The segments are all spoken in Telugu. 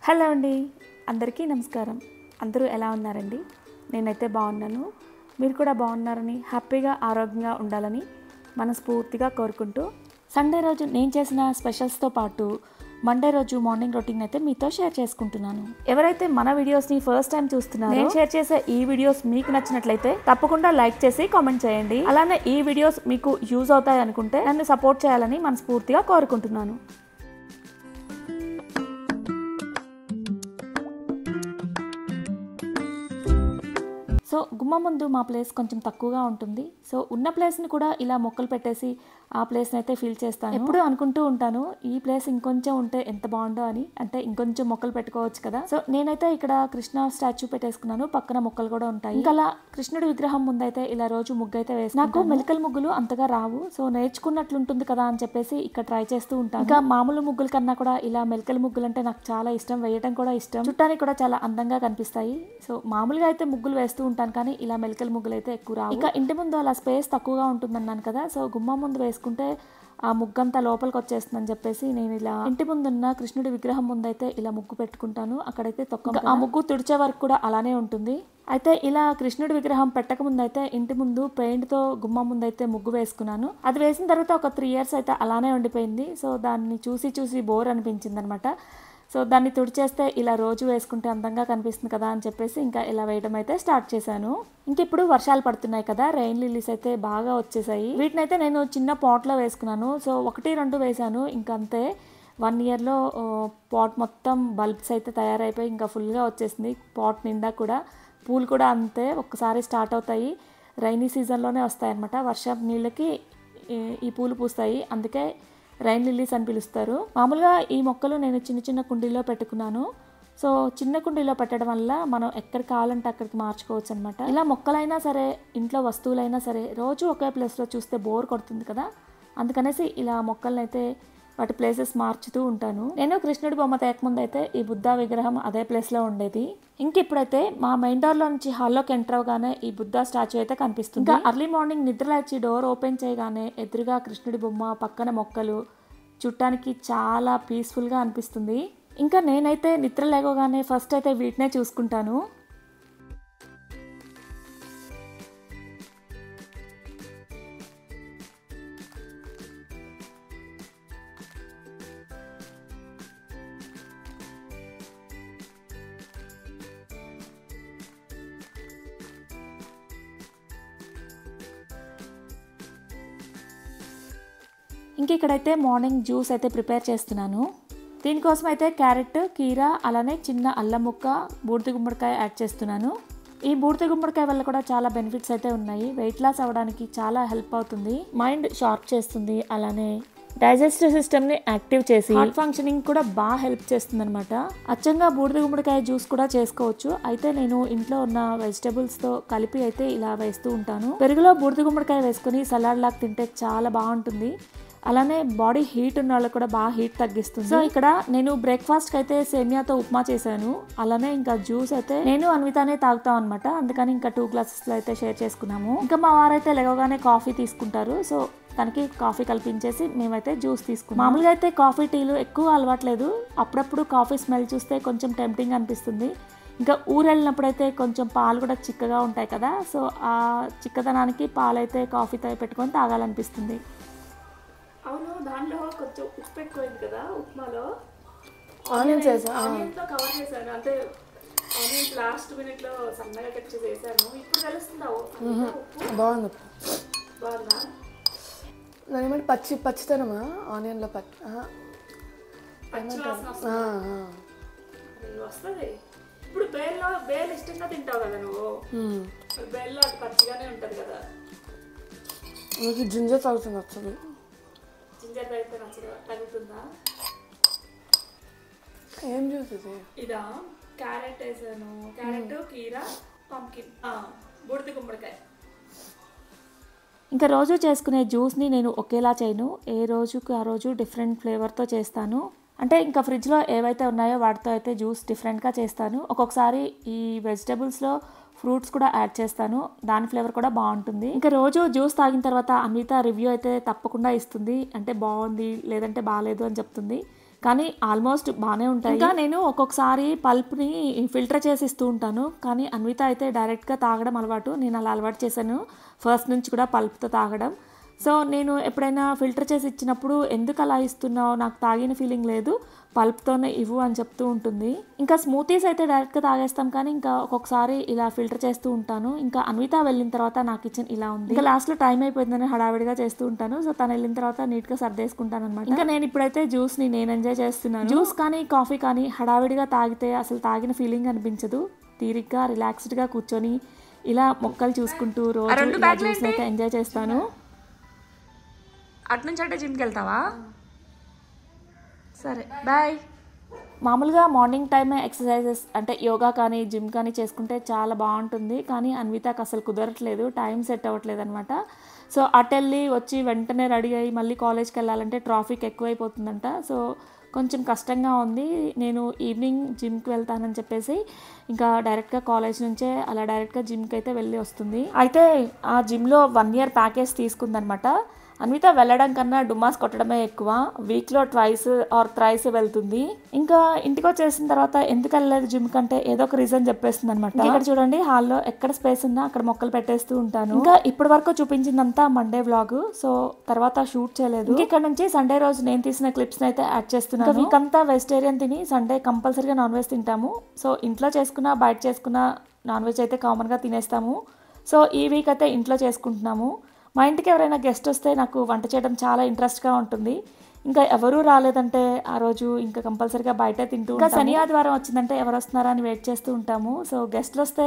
హలో అండి, అందరికీ నమస్కారం. అందరూ ఎలా ఉన్నారండి? నేనైతే బాగున్నాను. మీరు కూడా బాగున్నారని, హ్యాపీగా ఆరోగ్యంగా ఉండాలని మనస్ఫూర్తిగా కోరుకుంటూ, సండే రోజు నేను చేసిన స్పెషల్స్తో పాటు మండే రోజు మార్నింగ్ రొటీన్ అయితే మీతో షేర్ చేసుకుంటున్నాను. ఎవరైతే మన వీడియోస్ని ఫస్ట్ టైం చూస్తున్నారో, నేను షేర్ చేసే ఈ వీడియోస్ మీకు నచ్చినట్లయితే తప్పకుండా లైక్ చేసి కామెంట్ చేయండి. అలానే ఈ వీడియోస్ మీకు యూజ్ అవుతాయి అనుకుంటే నన్ను సపోర్ట్ చేయాలని మనస్ఫూర్తిగా కోరుకుంటున్నాను. సో గుమ్మ ముందు మా ప్లేస్ కొంచెం తక్కువగా ఉంటుంది. సో ఉన్న ప్లేస్ని కూడా ఇలా మొక్కలు పెట్టేసి ఆ ప్లేస్ని అయితే ఫీల్ చేస్తాను. ఎప్పుడు అనుకుంటూ ఉంటాను, ఈ ప్లేస్ ఇంకొంచెం ఉంటే ఎంత బాగుండో అని. అంటే ఇంకొంచెం మొక్కలు పెట్టుకోవచ్చు కదా. సో నేనైతే ఇక్కడ కృష్ణ స్టాచ్యూ పెట్టేసుకున్నాను. పక్కన మొక్కలు కూడా ఉంటాయి. ఇంకా అలా కృష్ణుడి విగ్రహం ముందైతే ఇలా రోజు ముగ్గు అయితే వేసి, నాకు మెలికల్ ముగ్గులు అంతగా రావు. సో నేర్చుకున్నట్లుంటుంది కదా అని చెప్పేసి ఇక్కడ ట్రై చేస్తూ ఉంటాను. ఇంకా మామూలు ముగ్గుల కన్నా కూడా ఇలా మెలికల్ ముగ్గులు అంటే నాకు చాలా ఇష్టం. వేయడం కూడా ఇష్టం. చుట్టానికి కూడా చాలా అందంగా కనిపిస్తాయి. సో మామూలుగా అయితే ముగ్గులు వేస్తూ ఉంటాను, కానీ ఇలా మెలికల్ ముగ్గులు అయితే ఎక్కువ రావు. ఇక ఇంటి ముందు అలా స్పేస్ తక్కువగా ఉంటుందన్నాను కదా. సో గుమ్మ ముందు వేసుకుంటే ఆ ముగ్గంతా లోపలికి వచ్చేస్తుందని చెప్పేసి నేను ఇలా ఇంటి ముందున్న కృష్ణుడి విగ్రహం ముందైతే ఇలా ముగ్గు పెట్టుకుంటాను. అక్కడైతే తొక్క ఆ ముగ్గు తుడిచే వరకు కూడా అలానే ఉంటుంది. అయితే ఇలా కృష్ణుడి విగ్రహం పెట్టక ముందు అయితే ఇంటి ముందు పెయింట్తో గుమ్మ ముందు అయితే ముగ్గు వేసుకున్నాను. అది వేసిన తర్వాత ఒక 3 years అయితే అలానే ఉండిపోయింది. సో దాన్ని చూసి చూసి బోర్ అనిపించింది అనమాట. సో దాన్ని తుడిచేస్తే ఇలా రోజు వేసుకుంటే అందంగా కనిపిస్తుంది కదా అని చెప్పేసి ఇంకా ఇలా వేయడం అయితే స్టార్ట్ చేశాను. ఇంక ఇప్పుడు వర్షాలు పడుతున్నాయి కదా, రెయిన్ లిల్లీస్ అయితే బాగా వచ్చేసాయి. వీటిని అయితే నేను చిన్న పాట్లో వేసుకున్నాను. సో 1-2 వేసాను, ఇంకా అంతే. 1 yearలో పాట్ మొత్తం బల్బ్స్ అయితే తయారైపోయి ఇంకా ఫుల్గా వచ్చేసింది. పాట్ నిండా కూడా పూలు కూడా అంతే, ఒక్కసారి స్టార్ట్ అవుతాయి. రైనీ సీజన్లోనే వస్తాయి అన్నమాట. వర్షం నీళ్ళకి ఈ పూలు పూస్తాయి, అందుకే రైన్ లిల్లీస్ అని పిలుస్తారు. మామూలుగా ఈ మొక్కలు నేను చిన్న చిన్న కుండీలో పెట్టుకున్నాను. సో చిన్న కుండీలో పెట్టడం వల్ల మనం ఎక్కడికి కావాలంటే అక్కడికి మార్చుకోవచ్చు అనమాట. ఇలా మొక్కలైనా సరే, ఇంట్లో వస్తువులైనా సరే, రోజు ఒకే ప్లేస్లో చూస్తే బోర్ కొడుతుంది కదా. అందుకనేసి ఇలా మొక్కలను అయితే వాటి ప్లేసెస్ మార్చుతూ ఉంటాను. నేను కృష్ణుడి బొమ్మ తేకముందు అయితే ఈ బుద్ధ విగ్రహం అదే ప్లేస్లో ఉండేది. ఇప్పుడైతే మా మెయిన్ డోర్లో నుంచి హాల్లోకి ఎంటర్ అవగానే ఈ బుద్ధ స్టాచ్యూ అయితే కనిపిస్తుంది. ఇంకా అర్లీ మార్నింగ్ నిద్రలేచి డోర్ ఓపెన్ చేయగానే ఎదురుగా కృష్ణుడి బొమ్మ, పక్కన మొక్కలు చూడటానికి చాలా పీస్ఫుల్గా అనిపిస్తుంది. ఇంకా నేనైతే నిద్ర లేవగానే ఫస్ట్ అయితే వీటినే చూసుకుంటాను. ఇక్కడైతే మార్నింగ్ జ్యూస్ అయితే ప్రిపేర్ చేస్తున్నాను. దీనికోసం అయితే క్యారెట్, కీరా, అలానే చిన్న అల్లం ముక్క, బూడిద గుమ్మడికాయ యాడ్ చేస్తున్నాను. ఈ బూడిద గుమ్మడికాయ వల్ల కూడా చాలా బెనిఫిట్స్ అయితే ఉన్నాయి. వెయిట్ లాస్ అవ్వడానికి చాలా హెల్ప్ అవుతుంది, మైండ్ షార్ప్ చేస్తుంది, అలానే డైజెస్టివ్ సిస్టమ్ని యాక్టివ్ చేసి హార్ట్ ఫంక్షనింగ్ కూడా బాగా హెల్ప్ చేస్తుంది అనమాట. అచ్చంగా బూడిద గుమ్మడికాయ జ్యూస్ కూడా చేసుకోవచ్చు. అయితే నేను ఇంట్లో ఉన్న వెజిటబుల్స్తో కలిపి అయితే ఇలా వేస్తూ ఉంటాను. పెరుగులో బూడిద గుమ్మడికాయ వేసుకుని సలాడ్ లాగా తింటే చాలా బాగుంటుంది. అలానే బాడీ హీట్ ఉన్న వాళ్ళకి కూడా బాగా హీట్ తగ్గిస్తుంది. సో ఇక్కడ నేను బ్రేక్ఫాస్ట్కి అయితే సేమియాతో ఉప్మా చేశాను. అలానే ఇంకా జ్యూస్ అయితే నేను అన్వితానే తాగుతాం అనమాట. అందుకని ఇంకా 2 glasses అయితే షేర్ చేసుకున్నాము. ఇంకా మా వారైతే లేవగానే కాఫీ తీసుకుంటారు. సో తనకి కాఫీ కల్పించేసి మేమైతే జ్యూస్ తీసుకున్నాం. మామూలుగా అయితే కాఫీ, టీలు ఎక్కువ అలవాట్లేదు. అప్పుడప్పుడు కాఫీ స్మెల్ చూస్తే కొంచెం టెంప్టింగ్ అనిపిస్తుంది. ఇంకా ఊరు వెళ్ళినప్పుడు అయితే కొంచెం పాలు కూడా చిక్కగా ఉంటాయి కదా. సో ఆ చిక్కదనానికి పాలైతే కాఫీతో పెట్టుకొని తాగాలనిపిస్తుంది. అవును, దాంట్లో కొంచెం ఉప్పు ఎక్కువైంది కదా ఉప్మాలో. ఆనియన్స్తో కవర్ చేశాను. అంటే ఆనియన్స్ లాస్ట్ మినిట్లో సన్నగా కట్ చేసి వేసాను. ఇప్పుడు తెలుస్తుందా ఉప్పు? బాగుంది. బాగుందా? దాని ఏమంటే పచ్చితనమా? ఆనియన్లో వస్తుంది. ఇప్పుడు బేల్ ఇష్టంగా తింటావు కదా నువ్వు. బేల్లో అది పచ్చిగానే ఉంటుంది కదా. జింజర్ తాగుతుంది వచ్చదు. జింజర్ అయితే నచ్చదు, తగ్గుతుందా? ఏం జ్యూస్ ఇది? ఇదా క్యారెట్ వేసాను. క్యారెట్, కీరా, పంకిన్, బూడిద గుమ్మడికాయ. ఇంకా రోజు చేసుకునే జ్యూస్ని నేను ఒకేలా చేయను. ఏ రోజుకి ఆ రోజు డిఫరెంట్ ఫ్లేవర్తో చేస్తాను. అంటే ఇంకా ఫ్రిడ్జ్లో ఏవైతే ఉన్నాయో వాటితో అయితే జ్యూస్ డిఫరెంట్గా చేస్తాను. ఒక్కొక్కసారి ఈ వెజిటబుల్స్లో ఫ్రూట్స్ కూడా యాడ్ చేస్తాను, దాని ఫ్లేవర్ కూడా బాగుంటుంది. ఇంకా రోజు జ్యూస్ తాగిన తర్వాత అన్విత రివ్యూ అయితే తప్పకుండా ఇస్తుంది. అంటే బాగుంది లేదంటే బాగాలేదు అని చెప్తుంది. కానీ ఆల్మోస్ట్ బాగానే ఉంటాయి. ఇంకా నేను ఒక్కొక్కసారి పల్ప్ని ఫిల్టర్ చేసి ఇస్తూ ఉంటాను, కానీ అన్విత అయితే డైరెక్ట్గా తాగడం అలవాటు. నేను అలా అలవాటు చేశాను ఫస్ట్ నుంచి కూడా పల్ప్తో తాగడం. సో నేను ఎప్పుడైనా ఫిల్టర్ చేసి ఇచ్చినప్పుడు ఎందుకు అలా ఇస్తున్నావు, నాకు తాగిన ఫీలింగ్ లేదు, పల్ప్తోనే ఇవ్వు అని చెప్తూ ఉంటుంది. ఇంకా స్మూతీస్ అయితే డైరెక్ట్గా తాగేస్తాం, కానీ ఇంకా ఒక్కొక్కసారి ఇలా ఫిల్టర్ చేస్తూ ఉంటాను. ఇంకా అన్విత వెళ్ళిన తర్వాత నా కిచెన్ ఇలా ఉంది. ఇంకా లాస్ట్లో టైం అయిపోయిందని హడావిడిగా చేస్తూ ఉంటాను. సో తను వెళ్ళిన తర్వాత నీట్గా సర్దేసుకుంటాను అనమాట. ఇంకా నేను ఇప్పుడైతే జ్యూస్ని నేను ఎంజాయ్ చేస్తున్నాను. జ్యూస్ కానీ కాఫీ కానీ హడావిడిగా తాగితే అసలు తాగిన ఫీలింగ్ అనిపించదు. తీరిగ్గా రిలాక్స్డ్గా కూర్చొని ఇలా మొక్కలు చూసుకుంటూ రోజు జ్యూస్ అయితే ఎంజాయ్ చేస్తాను. అటు నుంచి అంటే జిమ్కి వెళ్తావా? సరే బాయ్. మామూలుగా మార్నింగ్ టైమే ఎక్సర్సైజెస్ అంటే యోగా కానీ జిమ్ కానీ చేసుకుంటే చాలా బాగుంటుంది, కానీ అన్వితకు అసలు కుదరట్లేదు, టైం సెట్ అవ్వట్లేదు అనమాట. సో అటు వెళ్ళి వచ్చి వెంటనే రెడీ అయ్యి మళ్ళీ కాలేజ్కి వెళ్ళాలంటే ట్రాఫిక్ ఎక్కువైపోతుందంట. సో కొంచెం కష్టంగా ఉంది. నేను ఈవినింగ్ జిమ్కి వెళ్తానని చెప్పేసి ఇంకా డైరెక్ట్గా కాలేజ్ నుంచే అలా డైరెక్ట్గా జిమ్కి అయితే వెళ్ళి వస్తుంది. అయితే ఆ జిమ్లో 1 year ప్యాకేజ్ తీసుకుందనమాట. అన్విత వెళ్ళడం కన్నా డుమాస్ కొట్టడమే ఎక్కువ. వీక్లో 2 or 3 వెళ్తుంది. ఇంకా ఇంటికి వచ్చేసిన తర్వాత ఎందుకు వెళ్ళలేదు జిమ్ కంటే ఏదో ఒక రీజన్ చెప్పేస్తుంది అనమాట. ఇక్కడ చూడండి, హాల్లో ఎక్కడ స్పేస్ ఉన్నా అక్కడ మొక్కలు పెట్టేస్తూ ఉంటాను. ఇంకా ఇప్పటి వరకు చూపించిందంతా మండే వ్లాగ్, సో తర్వాత షూట్ చేయలేదు. ఇక్కడ నుంచి సండే రోజు నేను తీసిన క్లిప్స్ అయితే యాడ్ చేస్తున్నాను. వీక్ అంతా వెజిటేరియన్ తిని సండే కంపల్సరీగా నాన్ వెజ్ తింటాము. సో ఇంట్లో చేసుకున్న బయట చేసుకున్న నాన్ వెజ్ అయితే కామన్గా తినేస్తాము. సో ఈ వీక్ అయితే ఇంట్లో చేసుకుంటున్నాము. మా ఇంటికి ఎవరైనా గెస్ట్ వస్తే నాకు వంట చేయడం చాలా ఇంట్రెస్ట్గా ఉంటుంది. ఇంకా ఎవరూ రాలేదంటే ఆ రోజు ఇంకా కంపల్సరీగా బయటే తింటూ ఉంటాము. ఇంకా శని ఆదివారం వచ్చిందంటే ఎవరు వస్తున్నారా అని వెయిట్ చేస్తూ ఉంటాము. సో గెస్ట్లు వస్తే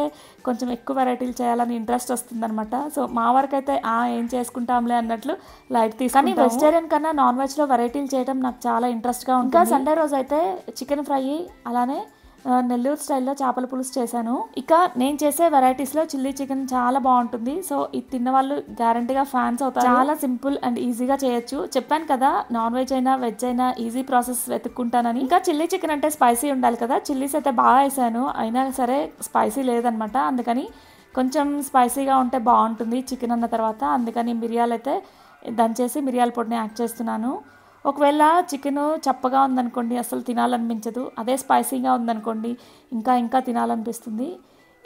కొంచెం ఎక్కువ వెరైటీలు చేయాలని ఇంట్రెస్ట్ వస్తుందన్నమాట. సో మా వరకు అయితే ఏం చేసుకుంటాంలే అన్నట్లు లైట్ తీసుకుంటాము. కానీ వెజిటేరియన్ కన్నా నాన్ వెజ్లో వెరైటీలు చేయడం నాకు చాలా ఇంట్రెస్ట్గా ఉంటుంది. ఇంకా సండే రోజు అయితే చికెన్ ఫ్రై, అలానే నెల్లూరు స్టైల్లో చేపల పులుసు చేశాను. ఇక నేను చేసే వెరైటీస్లో చిల్లీ చికెన్ చాలా బాగుంటుంది. సో ఇది తిన్న వాళ్ళు గ్యారంటీగా ఫ్యాన్స్ అవుతారు. చాలా సింపుల్ అండ్ ఈజీగా చేయొచ్చు. చెప్పాను కదా, నాన్ వెజ్ అయినా వెజ్ అయినా ఈజీ ప్రాసెస్ వెతుక్కుంటానని. ఇంకా చిల్లీ చికెన్ అంటే స్పైసీ ఉండాలి కదా, చిల్లీస్ అయితే బాగా వేసాను, అయినా సరే స్పైసీ లేదనమాట. అందుకని కొంచెం స్పైసీగా ఉంటే బాగుంటుంది చికెన్ అన్న తర్వాత. అందుకని మిరియాలు అయితే దంచేసి మిరియాల పొడిని యాడ్ చేస్తున్నాను. ఒకవేళ చికెన్ చప్పగా ఉందనుకోండి అసలు తినాలనిపించదు, అదే స్పైసీగా ఉందనుకోండి ఇంకా తినాలనిపిస్తుంది.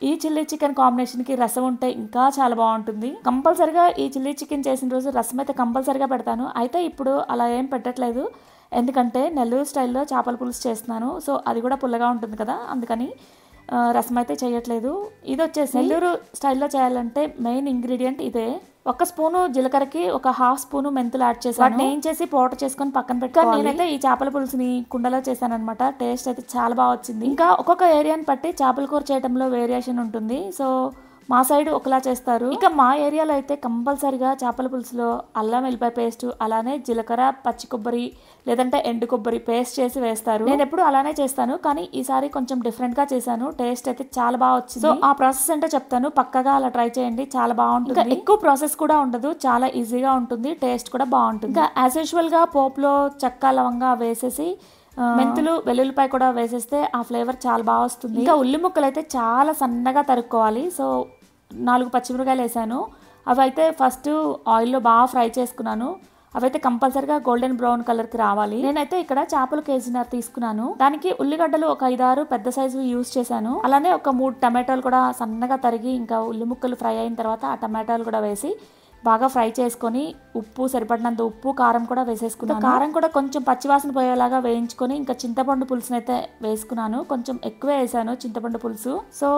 ఈ చిల్లీ చికెన్ కాంబినేషన్కి రసం ఉంటే ఇంకా చాలా బాగుంటుంది. కంపల్సరిగా ఈ చిల్లీ చికెన్ చేసిన రోజు రసం అయితే కంపల్సరిగా పెడతాను. అయితే ఇప్పుడు అలా ఏం పెట్టట్లేదు, ఎందుకంటే నెల్లూరు స్టైల్లో చేపల పులుసు చేస్తున్నాను. సో అది కూడా పుల్లగా ఉంటుంది కదా, అందుకని రసం అయితే చేయట్లేదు. ఇది వచ్చేసి నెల్లూరు స్టైల్లో చేయాలంటే మెయిన్ ఇంగ్రీడియంట్ ఇదే. 1 స్పూను జీలకర్రకి 1/2 స్పూను మెంతులు యాడ్ చేసి వాటిని ఏం చేసి పౌడర్ చేసుకొని పక్కన పెట్టుకోవాలి. నేనైతే ఈ చేపల పులుసుని కుండలో చేశాను అనమాట. టేస్ట్ అయితే చాలా బాగా వచ్చింది. ఇంకా ఒక్కొక్క ఏరియాని బట్టి చేపల కూర చేయడంలో వేరియేషన్ ఉంటుంది. సో మా సైడ్ ఒకలా చేస్తారు. ఇక మా ఏరియాలో అయితే కంపల్సరిగా చేపల పులుసులో అల్లం వెల్లిపాయ పేస్ట్, అలానే జీలకర్ర, పచ్చి కొబ్బరి లేదంటే ఎండు కొబ్బరి పేస్ట్ చేసి వేస్తారు. నేను ఎప్పుడు అలానే చేస్తాను, కానీ ఈసారి కొంచెం డిఫరెంట్ గా చేశాను. టేస్ట్ అయితే చాలా బాగా వచ్చింది. సో ఆ ప్రాసెస్ అంటే చెప్తాను, పక్కగా అలా ట్రై చేయండి, చాలా బాగుంటుంది. ఇంకా ఎక్కువ ప్రాసెస్ కూడా ఉండదు, చాలా ఈజీగా ఉంటుంది, టేస్ట్ కూడా బాగుంటుంది. ఇంకా యాజ్ యూజువల్ గా పోపులో చెక్క లవంగా వేసేసి మెంతులు వెల్లుల్లిపాయ కూడా వేసేస్తే ఆ ఫ్లేవర్ చాలా బాగా వస్తుంది. ఇంకా ఉల్లి ముక్కలు అయితే చాలా సన్నగా తరుక్కోవాలి. సో 4 పచ్చిమిరకాయలు వేసాను. అవి అయితే ఫస్ట్ ఆయిల్లో బాగా ఫ్రై చేసుకున్నాను. అవైతే కంపల్సరిగా గోల్డెన్ బ్రౌన్ కలర్కి రావాలి. నేనైతే ఇక్కడ చేపలు 1.5 kg తీసుకున్నాను. దానికి ఉల్లిగడ్డలు ఒక 5-6 పెద్ద సైజు యూజ్ చేశాను. అలానే ఒక 3 టమాటాలు కూడా సన్నగా తరిగి ఇంకా ఉల్లి ముక్కలు ఫ్రై అయిన తర్వాత ఆ టమాటాలు కూడా వేసి బాగా ఫ్రై చేసుకొని ఉప్పు సరిపడినంత ఉప్పు కారం కూడా వేసేసుకున్నాను. కారం కూడా కొంచెం పచ్చివాసన పోయేలాగా వేయించుకొని ఇంకా చింతపండు పులుసుని అయితే వేసుకున్నాను. కొంచెం ఎక్కువే వేసాను చింతపండు పులుసు. సో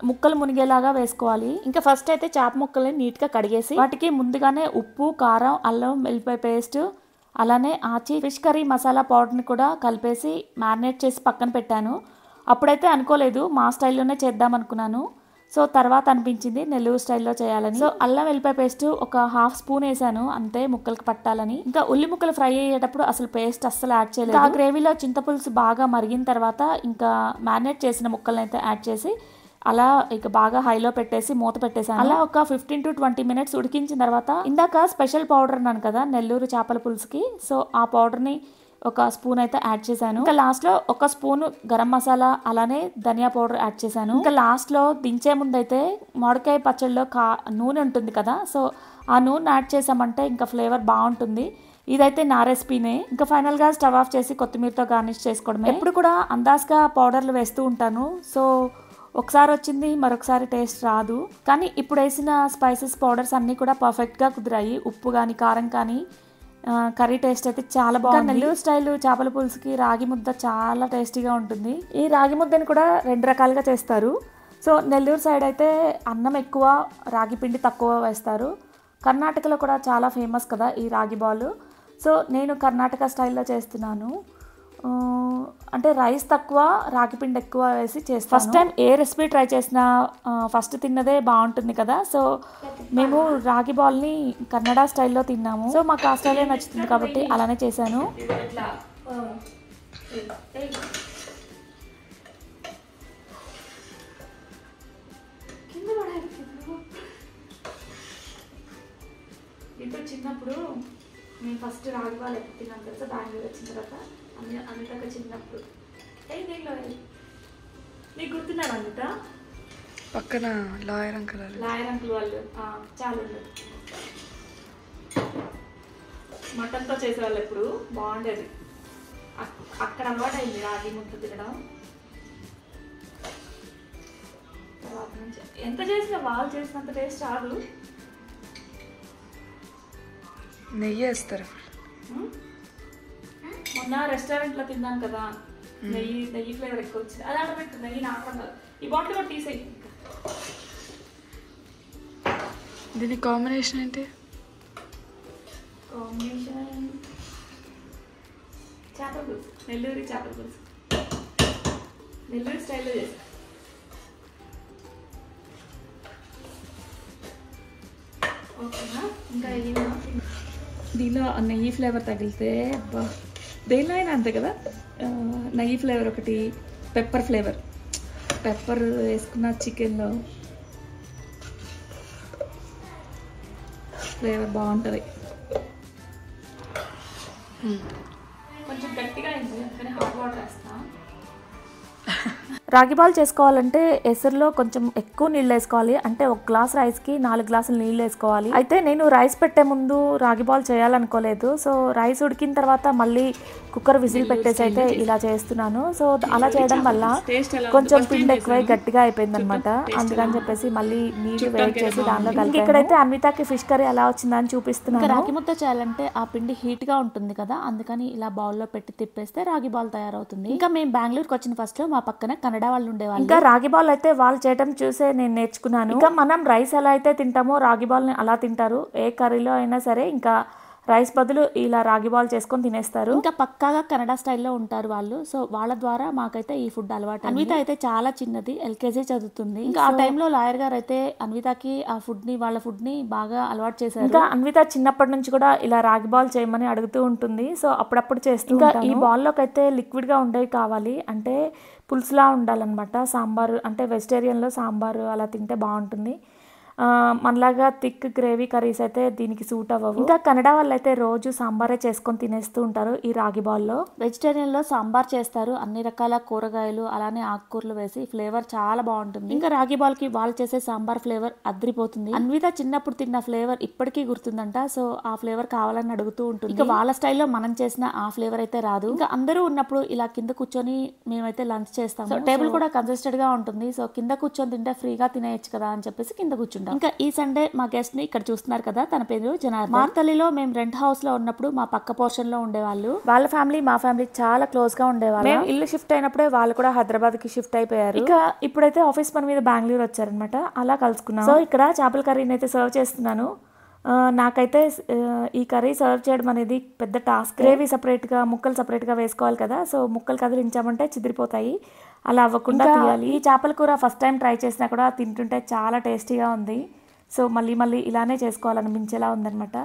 ముక్కలు మునిగేలాగా వేసుకోవాలి. ఇంకా ఫస్ట్ అయితే చేప ముక్కల్ని నీట్గా కడిగేసి వాటికి ముందుగానే ఉప్పు కారం అల్లం వెల్లిపాయ పేస్ట్ అలానే ఆచి ఫిష్ కర్రీ మసాలా పౌడర్ని కూడా కలిపేసి మ్యారినేట్ చేసి పక్కన పెట్టాను. అప్పుడైతే అనుకోలేదు, మా స్టైల్లోనే చేద్దాం అనుకున్నాను. సో తర్వాత అనిపించింది నెల్లూరు స్టైల్లో చేయాలని. సో అల్లం వెల్లిపాయ పేస్ట్ ఒక 1/2 స్పూన్ వేసాను అంతే, ముక్కలకి పట్టాలని. ఇంకా ఉల్లి ముక్కలు ఫ్రై అయ్యేటప్పుడు అసలు పేస్ట్ అస్సలు యాడ్ చేయలేదు. ఆ గ్రేవీలో చింతపులుసు బాగా మరిగిన తర్వాత ఇంకా మ్యారినేట్ చేసిన ముక్కలను అయితే యాడ్ చేసి అలా ఇక బాగా హైలో పెట్టేసి మూత పెట్టేసాను. అలా ఒక 15 to 20 minutes ఉడికించిన తర్వాత ఇందాక స్పెషల్ పౌడర్ అన్నాను కదా నెల్లూరు చేపల పులుసుకి, సో ఆ పౌడర్ని ఒక స్పూన్ అయితే యాడ్ చేశాను. ఇంకా లాస్ట్లో 1 స్పూన్ గరం మసాలా అలానే ధనియా పౌడర్ యాడ్ చేశాను. ఇంకా లాస్ట్లో దించే ముందు అయితే మామిడికాయ పచ్చడిలో నూనె ఉంటుంది కదా, సో ఆ నూనె యాడ్ చేసామంటే ఇంకా ఫ్లేవర్ బాగుంటుంది. ఇదైతే నా రెసిపీనే. ఇంకా ఫైనల్గా స్టవ్ ఆఫ్ చేసి కొత్తిమీరతో గార్నిష్ చేసుకోవడమే. ఎప్పుడు కూడా అందాజుగా పౌడర్లు వేస్తూ ఉంటాను. సో ఒకసారి వచ్చింది, మరొకసారి టేస్ట్ రాదు. కానీ ఇప్పుడు వేసిన స్పైసెస్ పౌడర్స్ అన్నీ కూడా పర్ఫెక్ట్గా కుదిరాయి. ఉప్పు కానీ కారం కానీ కర్రీ టేస్ట్ అయితే చాలా బాగుంది. నెల్లూరు స్టైల్ చేపల పులుసుకి రాగి ముద్ద చాలా టేస్టీగా ఉంటుంది. ఈ రాగి ముద్దని కూడా 2 రకాలుగా చేస్తారు. సో నెల్లూరు సైడ్ అయితే అన్నం ఎక్కువ, రాగి పిండి తక్కువ వేస్తారు. కర్ణాటకలో కూడా చాలా ఫేమస్ కదా ఈ రాగి బాల్. సో నేను కర్ణాటక స్టైల్లో చేస్తున్నాను. అంటే రైస్ తక్కువ, రాగి పిండి ఎక్కువ వేసి చేస్తాను. ఫస్ట్ టైం ఏ రెసిపీ ట్రై చేసినా ఫస్ట్ తిన్నదే బాగుంటుంది కదా. సో మేము రాగి బాల్ని కన్నడ స్టైల్లో తిన్నాము. సో మాకు ఆ స్టైలే నచ్చుతుంది కాబట్టి అలానే చేశాను. చిన్నప్పుడు మేము ఫస్ట్ రాగి బాల్ ఎప్పుడు తిన్నాం తెలుసా, బెంగళూరు వచ్చిన తర్వాత. అన్నిటిక చిన్నప్పుడు దీనిలో నీకు గుర్తున్నాను అన్నిట పక్కన లాయర్ అంకుల్ వాళ్ళు చాలా ఉండదు. మటన్తో చేసేవాళ్ళు ఎప్పుడు బాగుండేది. అక్కడ అలవాటు అయింది రాగి ముద్ద తినడం. తర్వాత నుంచి ఎంత చేసినా వాళ్ళు చేసినంత టేస్ట్ రాదు. నెయ్యి వేస్తారు. మొన్న రెస్టారెంట్లో తిన్నాను కదా, నెయ్యి ఫ్లేవర్ ఎక్కువ వచ్చింది. అది ఆటోమేటిక్ నెయ్యి నాకుండా ఈ బాటిల్ కూడా తీసేయి. దీని కాంబినేషన్ ఏంటి? కాంబినేషన్ చేపల పులుసు, నెల్లూరి చేపల పులుసు. నెల్లూరు స్టైల్లో చేస్తాను. ఓకేనా? ఇంకా దీనిలో నెయ్యి ఫ్లేవర్ తగిలితే అబ్బా, దేనిలో అయినా అంతే కదా. నెయ్యి ఫ్లేవర్ ఒకటి, పెప్పర్ ఫ్లేవర్, పెప్పర్ వేసుకున్న చికెన్లో ఫ్లేవర్ బాగుంటుంది. కొంచెం గట్టిగా అయింది అందుకని హాట్ వాటర్ వేస్తా. రాగి బాల్ చేసుకోవాలంటే ఎసరులో కొంచెం ఎక్కువ నీళ్ళు వేసుకోవాలి. అంటే 1 గ్లాస్ రైస్కి 4 గ్లాసులు నీళ్ళు వేసుకోవాలి. అయితే నేను రైస్ పెట్టే ముందు రాగి బాల్ చేయాలనుకోలేదు. సో రైస్ ఉడికిన తర్వాత మళ్ళీ కుక్కర్ విజిల్ పెట్టేసి అయితే ఇలా చేస్తున్నాను. సో అలా చేయడం వల్ల కొంచెం పిండి ఎక్కువై గట్టిగా అయిపోయింది అనమాట. అందుకని చెప్పేసి మళ్ళీ నీళ్ళు వేడి చేసి దానిలో కలిపి ఇక్కడైతే అన్వితాకి ఫిష్ కర్రీ ఎలా వచ్చిందని చూపిస్తున్నాను. రాగి ముద్ద చేయాలంటే ఆ పిండి హీట్గా ఉంటుంది కదా, అందుకని ఇలా బౌల్లో పెట్టి తిప్పేస్తే రాగి బాల్ తయారవుతుంది. ఇంకా మేము బెంగళూరుకి వచ్చిన ఫస్ట్ మా పక్కన కన్నడ వాళ్ళు ఉండేవాళ్ళు. ఇంకా రాగి బాల్ అయితే వాళ్ళు చేయడం చూసే నేను నేర్చుకున్నాను. ఇంకా మనం రైస్ ఎలా అయితే తింటామో రాగి బాల్ని అలా తింటారు. ఏ కర్రీలో అయినా సరే ఇంకా రైస్ బదులు ఇలా రాగి బాల్ చేసుకొని తినేస్తారు. ఇంకా పక్కాగా కన్నడ స్టైల్లో ఉంటారు వాళ్ళు. సో వాళ్ళ ద్వారా మాకైతే ఈ ఫుడ్ అలవాటు. అన్విత అయితే చాలా చిన్నది, ఎల్కేజీ చదువుతుంది. ఇంకా ఆ టైంలో లాయర్ గారు అయితే అన్వితకి ఆ వాళ్ళ ఫుడ్ ని బాగా అలవాటు చేశారు. ఇంకా అన్విత చిన్నప్పటి నుంచి కూడా ఇలా రాగి బాల్ చేయమని అడుగుతూ ఉంటుంది. సో అప్పుడప్పుడు చేస్తూ ఇంకా ఈ బాల్లోకి అయితే లిక్విడ్ గా ఉండేవి కావాలి. అంటే పులుసులా ఉండాలన్నమాట. సాంబారు అంటే వెజిటేరియన్లో సాంబారు అలా తింటే బాగుంటుంది. మనలాగా థిక్ గ్రేవీ కర్రీస్ అయితే దీనికి సూట్ అవ్వవు. ఇంకా కన్నడ వాళ్ళు అయితే రోజు సాంబారే చేసుకొని తినేస్తూ ఉంటారు ఈ రాగి బాల్లో. వెజిటేరియన్లో సాంబార్ చేస్తారు, అన్ని రకాల కూరగాయలు అలానే ఆకుకూరలు వేసి. ఫ్లేవర్ చాలా బాగుంటుంది. ఇంకా రాగి బాల్కి వాళ్ళు చేసే సాంబార్ ఫ్లేవర్ అద్రిపోతుంది. అన్విత చిన్నప్పుడు తిన్న ఫ్లేవర్ ఇప్పటికీ గుర్తుందంట. సో ఆ ఫ్లేవర్ కావాలని అడుగుతూ ఉంటుంది. ఇంకా వాళ్ళ స్టైల్లో మనం చేసిన ఆ ఫ్లేవర్ అయితే రాదు. ఇంకా అందరూ ఉన్నప్పుడు ఇలా కింద కూర్చొని మేమైతే లంచ్ చేస్తాము. సో టేబుల్ కూడా కన్సిస్టెంట్ గా ఉంటుంది. సో కింద కూర్చొని తింటే ఫ్రీగా తినేయచ్చు కదా అని చెప్పేసి కింద కూర్చుంటాం. ఇంకా ఈ సండే మా గెస్ట్ ని ఇక్కడ చూస్తున్నారు కదా, తన పేరు జనార్దన్. మార్తల్లిలో మేము రెంట్ హౌస్ లో ఉన్నప్పుడు మా పక్క పోర్షన్ లో ఉండేవాళ్ళు. వాళ్ళ ఫ్యామిలీ మా ఫ్యామిలీ చాలా క్లోజ్ గా ఉండేవాళ్ళు. మేము ఇల్లు షిఫ్ట్ అయినప్పుడే వాళ్ళు కూడా హైదరాబాద్ కి షిఫ్ట్ అయిపోయారు. ఇక ఇప్పుడైతే ఆఫీస్ పని మీద బెంగళూరు వచ్చారనమాట. అలా కలుసుకున్నాం. సో ఇక్కడ చేపల కర్రీని అయితే సర్వ్ చేస్తున్నాను. నాకైతే ఈ కర్రీ సర్వ్ చేయడం అనేది పెద్ద టాస్క్. గ్రేవీ సపరేట్గా, ముక్కలు సపరేట్గా వేసుకోవాలి కదా. సో ముక్కలు కదిలించామంటే చిదిరిపోతాయి. అలా అవ్వకుండా తీయాలి. ఈ చేపల కూర ఫస్ట్ టైం ట్రై చేసినా కూడా తింటుంటే చాలా టేస్టీగా ఉంది. సో మళ్ళీ మళ్ళీ ఇలానే చేసుకోవాలనిపించేలా ఉందనమాట.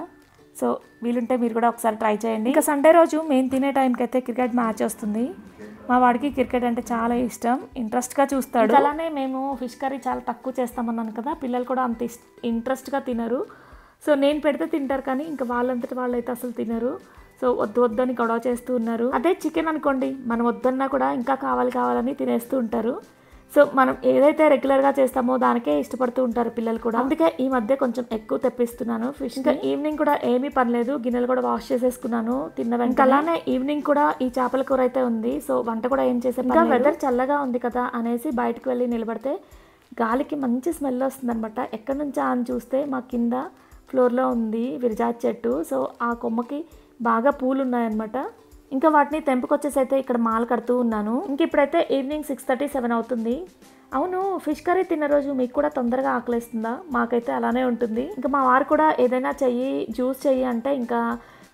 సో వీలుంటే మీరు కూడా ఒకసారి ట్రై చేయండి. ఇంకా సండే రోజు మేము తినే టైంకి అయితే క్రికెట్ మ్యాచ్ వస్తుంది. మా వాడికి క్రికెట్ అంటే చాలా ఇష్టం, ఇంట్రెస్ట్గా చూస్తాడు. అలానే మేము ఫిష్ కర్రీ చాలా తక్కువ చేస్తామన్నాను కదా, పిల్లలు కూడా అంత ఇంట్రెస్ట్గా తినరు. సో నేను పెడితే తింటారు కానీ ఇంకా వాళ్ళంతటి వాళ్ళు అయితే అసలు తినరు. సో వద్దని గొడవ చేస్తూ ఉన్నారు. అదే చికెన్ అనుకోండి, మనం వద్దన్నా కూడా ఇంకా కావాలని తినేస్తూ ఉంటారు. సో మనం ఏదైతే రెగ్యులర్గా చేస్తామో దానికే ఇష్టపడుతూ ఉంటారు పిల్లలు కూడా. అందుకే ఈ మధ్య కొంచెం ఎక్కువ తెప్పిస్తున్నాను ఫిష్. ఇంకా ఈవినింగ్ కూడా ఏమీ పనిలేదు, గిన్నెలు కూడా వాష్ చేసేసుకున్నాను తిన్న వెంటనే. అలానే ఈవినింగ్ కూడా ఈ చేపల కూర అయితే ఉంది. సో వంట కూడా ఏం చేసే ఇంకా వెదర్ చల్లగా ఉంది కదా అనేసి బయటకు వెళ్ళి నిలబడితే గాలికి మంచి స్మెల్ వస్తుందన్నమాట. ఎక్కడి నుంచా అని చూస్తే మా కింద ఫ్లోర్లో ఉంది విరజాజి చెట్టు. సో ఆ కొమ్మకి బాగా పూలు ఉన్నాయన్నమాట. ఇంకా వాటిని తెంపుకొచ్చేసి అయితే ఇక్కడ మాల కడుతూ ఉన్నాను. ఇంక ఇప్పుడైతే ఈవినింగ్ 6:30, 7 అవుతుంది. అవును, ఫిష్ కర్రీ తిన్న రోజు మీకు కూడా తొందరగా ఆకలిస్తుందా? మాకైతే అలానే ఉంటుంది. ఇంకా మా వారు కూడా ఏదైనా జ్యూస్ చెయ్యి అంటే ఇంకా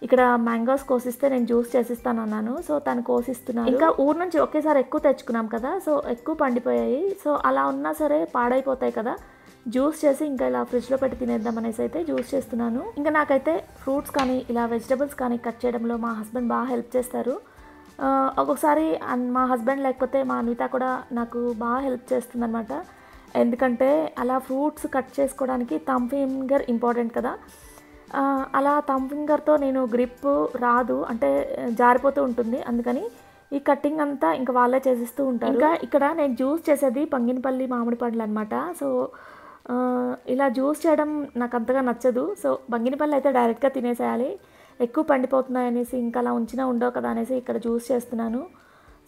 ఇక్కడ మ్యాంగోస్ కోసిస్తే నేను జ్యూస్ చేసిస్తాను అన్నాను. సో తను కోసిస్తున్నాను. ఇంకా ఊరు నుంచి ఒకేసారి ఎక్కువ తెచ్చుకున్నాం కదా, సో ఎక్కువ పండిపోయాయి. సో అలా ఉన్నా సరే పాడైపోతాయి కదా, జ్యూస్ చేసి ఇంకా ఇలా ఫ్రిడ్జ్లో పెట్టి తినేద్దాం అనేసి అయితే జ్యూస్ చేస్తున్నాను. ఇంకా నాకైతే ఫ్రూట్స్ కానీ ఇలా వెజిటబుల్స్ కానీ కట్ చేయడంలో మా హస్బెండ్ బాగా హెల్ప్ చేస్తారు. ఒక్కొక్కసారి మా హస్బెండ్ లేకపోతే మా అన్విత కూడా నాకు బాగా హెల్ప్ చేస్తుంది అనమాట. ఎందుకంటే అలా ఫ్రూట్స్ కట్ చేసుకోవడానికి థంబ్ ఫింగర్ ఇంపార్టెంట్ కదా. అలా థంబ్ ఫింగర్తో నేను గ్రిప్ రాదు, అంటే జారిపోతూ ఉంటుంది. అందుకని ఈ కట్టింగ్ అంతా ఇంకా వాళ్ళే చేసిస్తూ ఉంటారు. ఇంకా ఇక్కడ నేను జ్యూస్ చేసేది బంగినపల్లి మామిడి పండ్లు అనమాట. సో ఇలా జ్యూస్ చేయడం నాకు అంతగా నచ్చదు. సో బంగినపల్లి అయితే డైరెక్ట్గా తినేసేయాలి, ఎక్కువ పండిపోతున్నాయి అనేసి ఇంకా అలా ఉంచినా ఉండవు కదా అనేసి ఇక్కడ జ్యూస్ చేస్తున్నాను.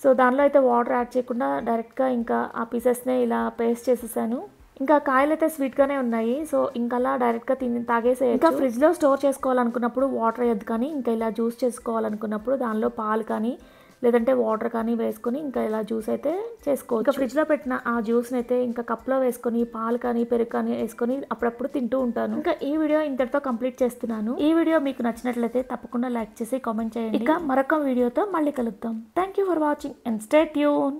సో దానిలో అయితే వాటర్ యాడ్ చేయకుండా డైరెక్ట్గా ఇంకా ఆ పీసెస్నే ఇలా పేస్ట్ చేసేసాను. ఇంకా కాయలు అయితే స్వీట్గానే ఉన్నాయి. సో ఇంకా అలా డైరెక్ట్గా తాగేసేయచ్చు. ఇంకా ఫ్రిడ్జ్లో స్టోర్ చేసుకోవాలనుకున్నప్పుడు వాటర్ వేయద్దు, కానీ ఇంకా ఇలా జ్యూస్ చేసుకోవాలనుకున్నప్పుడు దానిలో పాలు కానీ లేదంటే వాటర్ కానీ వేసుకొని ఇంకా ఇలా జ్యూస్ అయితే చేసుకోవచ్చు. ఇంకా ఫ్రిడ్జ్లో పెట్టిన ఆ జ్యూస్ని అయితే ఇంకా కప్లో వేసుకొని పాలు కానీ పెరుగు కానీ వేసుకొని అప్పుడప్పుడు తింటూ ఉంటాను. ఇంకా ఈ వీడియో ఇంతటితో కంప్లీట్ చేస్తున్నాను. ఈ వీడియో మీకు నచ్చినట్లయితే తప్పకుండా లైక్ చేసి కామెంట్ చేయండి. ఇక మరొక వీడియోతో మళ్ళీ కలుద్దాం. Thank you for watching and stay tune.